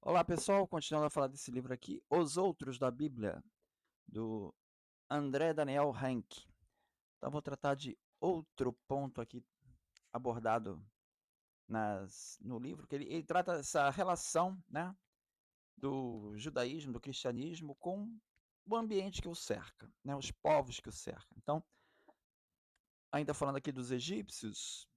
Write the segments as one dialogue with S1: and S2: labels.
S1: Olá pessoal, continuando a falar desse livro aqui, Os Outros da Bíblia, do André Daniel Henke. Então vou tratar de outro ponto aqui abordado no livro, que ele trata essa relação, né, do judaísmo, do cristianismo com o ambiente que o cerca, né, os povos que o cercam. Então, ainda falando aqui dos egípcios,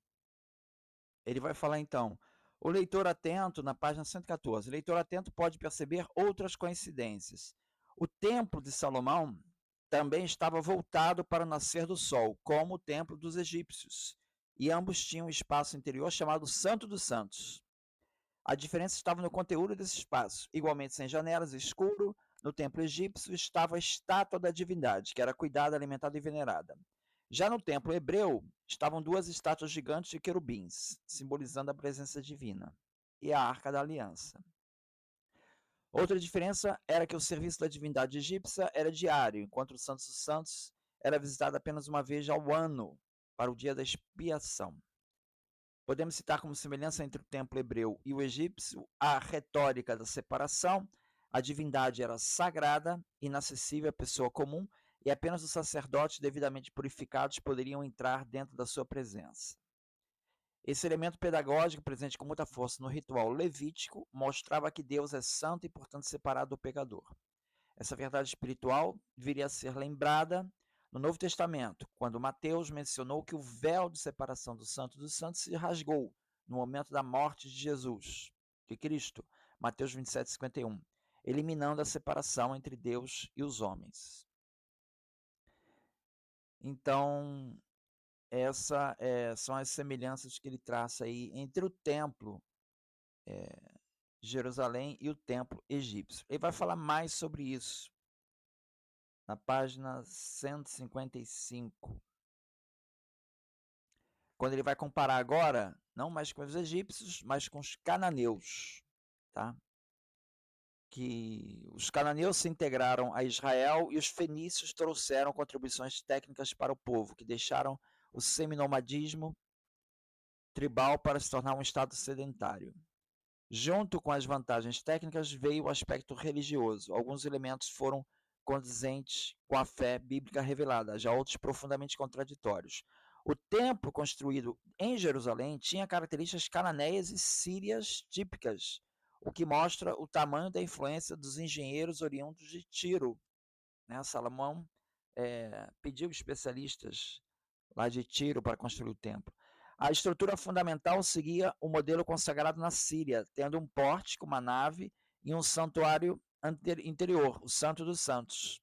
S1: ele vai falar então, o leitor atento, na página 114, o leitor atento pode perceber outras coincidências. O templo de Salomão também estava voltado para o nascer do sol, como o templo dos egípcios, e ambos tinham um espaço interior chamado Santo dos Santos. A diferença estava no conteúdo desse espaço, igualmente sem janelas, escuro. No templo egípcio estava a estátua da divindade, que era cuidada, alimentada e venerada. Já no templo hebreu estavam duas estátuas gigantes de querubins, simbolizando a presença divina, e a Arca da Aliança. Outra diferença era que o serviço da divindade egípcia era diário, enquanto o Santo dos Santos era visitado apenas uma vez ao ano, para o dia da expiação. Podemos citar como semelhança entre o templo hebreu e o egípcio a retórica da separação. A divindade era sagrada, inacessível à pessoa comum, e apenas os sacerdotes devidamente purificados poderiam entrar dentro da sua presença. Esse elemento pedagógico, presente com muita força no ritual levítico, mostrava que Deus é santo e, portanto, separado do pecador. Essa verdade espiritual viria a ser lembrada no Novo Testamento, quando Mateus mencionou que o véu de separação do Santo dos Santos se rasgou no momento da morte de Jesus, de Cristo, Mateus 27, 51, eliminando a separação entre Deus e os homens. Então, são as semelhanças que ele traça aí entre o templo de Jerusalém e o templo egípcio. Ele vai falar mais sobre isso na página 155. Quando ele vai comparar agora, não mais com os egípcios, mas com os cananeus, tá? Que os cananeus se integraram a Israel e os fenícios trouxeram contribuições técnicas para o povo, que deixaram o seminomadismo tribal para se tornar um estado sedentário. Junto com as vantagens técnicas veio o aspecto religioso. Alguns elementos foram condizentes com a fé bíblica revelada, já outros profundamente contraditórios. O templo construído em Jerusalém tinha características cananeias e sírias típicas, o que mostra o tamanho da influência dos engenheiros oriundos de Tiro. Né? Salomão pediu especialistas lá de Tiro para construir o templo. A estrutura fundamental seguia o modelo consagrado na Síria, tendo um pórtico, uma nave e um santuário interior, o Santo dos Santos.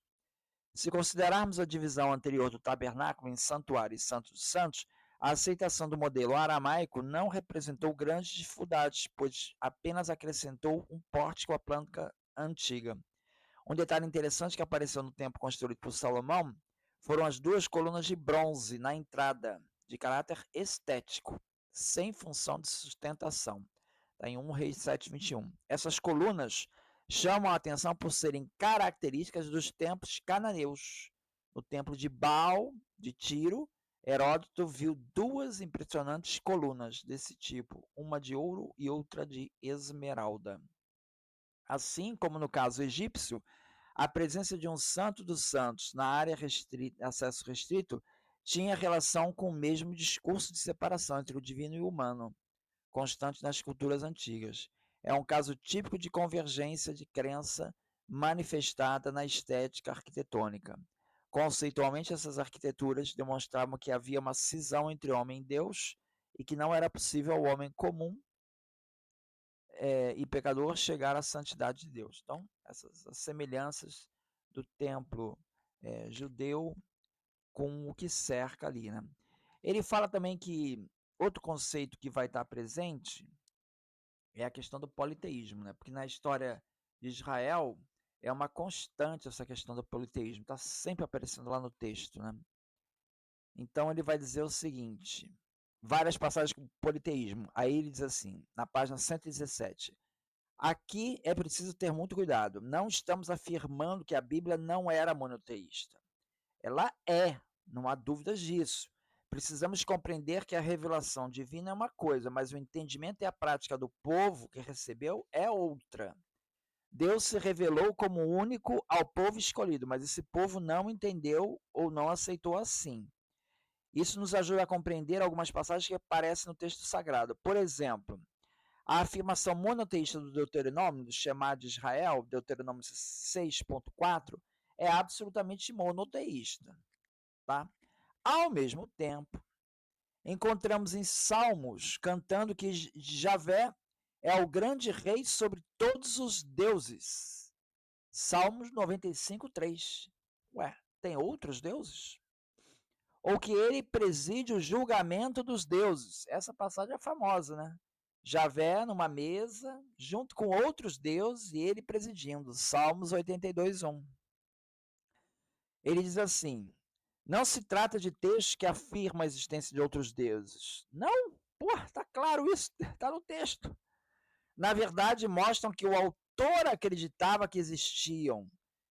S1: Se considerarmos a divisão anterior do tabernáculo em santuário e Santo dos Santos, a aceitação do modelo aramaico não representou grandes dificuldades, pois apenas acrescentou um pórtico à planta antiga. Um detalhe interessante que apareceu no templo construído por Salomão foram as duas colunas de bronze na entrada, de caráter estético, sem função de sustentação. Está em 1 Reis 7:21. Essas colunas chamam a atenção por serem características dos templos cananeus. No templo de Baal, de Tiro, Heródoto viu duas impressionantes colunas desse tipo, uma de ouro e outra de esmeralda. Assim como no caso egípcio, a presença de um santo dos santos na área restrita, acesso restrito tinha relação com o mesmo discurso de separação entre o divino e o humano, constante nas culturas antigas. É um caso típico de convergência de crença manifestada na estética arquitetônica. Conceitualmente, essas arquiteturas demonstravam que havia uma cisão entre homem e Deus e que não era possível ao homem comum e pecador chegar à santidade de Deus. Então, essas as semelhanças do templo judeu com o que cerca ali, né? Ele fala também que outro conceito que vai estar presente é a questão do politeísmo, né? Porque na história de Israel é uma constante essa questão do politeísmo, está sempre aparecendo lá no texto, né? Então ele vai dizer o seguinte, várias passagens com politeísmo. Aí ele diz assim, na página 117, aqui é preciso ter muito cuidado. Não estamos afirmando que a Bíblia não era monoteísta. Ela é, não há dúvidas disso. Precisamos compreender que a revelação divina é uma coisa, mas o entendimento e a prática do povo que recebeu é outra. Deus se revelou como único ao povo escolhido, mas esse povo não entendeu ou não aceitou assim. Isso nos ajuda a compreender algumas passagens que aparecem no texto sagrado. Por exemplo, a afirmação monoteísta do Deuteronômio, do Shema de Israel, Deuteronômio 6.4, é absolutamente monoteísta. Tá? Ao mesmo tempo, encontramos em Salmos cantando que Javé é o grande rei sobre todos os deuses. Salmos 95:3. Ué, tem outros deuses? Ou que ele preside o julgamento dos deuses. Essa passagem é famosa, né? Javé numa mesa, junto com outros deuses, e ele presidindo. Salmos 82:1. Ele diz assim: não se trata de texto que afirma a existência de outros deuses. Não, tá claro isso, está no texto. Na verdade, mostram que o autor acreditava que existiam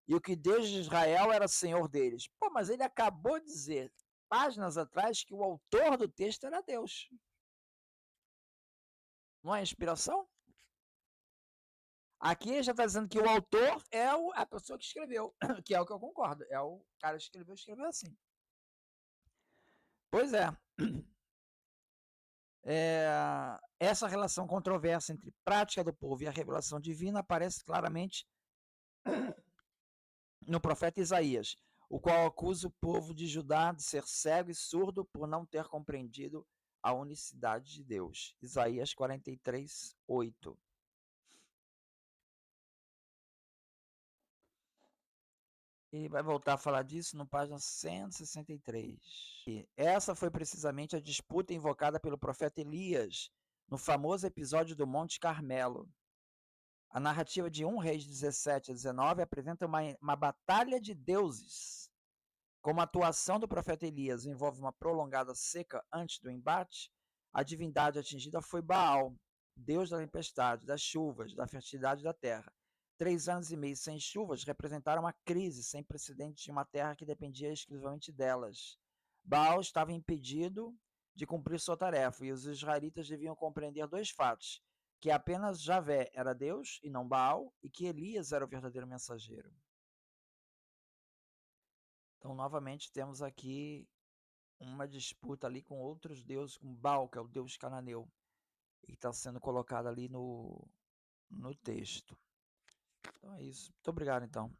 S1: e o que Deus de Israel era senhor deles. Mas ele acabou de dizer, páginas atrás, que o autor do texto era Deus. Não é inspiração? Aqui ele já está dizendo que o autor é a pessoa que escreveu, que é o que eu concordo. É o cara que escreveu assim. Pois é. Essa relação controversa entre prática do povo e a revelação divina aparece claramente no profeta Isaías, o qual acusa o povo de Judá de ser cego e surdo por não ter compreendido a unicidade de Deus. Isaías 43:8. E vai voltar a falar disso no página 163. E essa foi precisamente a disputa invocada pelo profeta Elias no famoso episódio do Monte Carmelo. A narrativa de 1 Reis 17-19 apresenta uma batalha de deuses. Como a atuação do profeta Elias envolve uma prolongada seca antes do embate, a divindade atingida foi Baal, deus da tempestade, das chuvas, da fertilidade da terra. 3 anos e meio sem chuvas representaram uma crise sem precedentes de uma terra que dependia exclusivamente delas. Baal estava impedido de cumprir sua tarefa e os israelitas deviam compreender dois fatos: que apenas Javé era Deus e não Baal, e que Elias era o verdadeiro mensageiro. Então, novamente, temos aqui uma disputa ali com outros deuses, com Baal, que é o deus cananeu, e está sendo colocado ali no texto. Então é isso. Muito obrigado, então.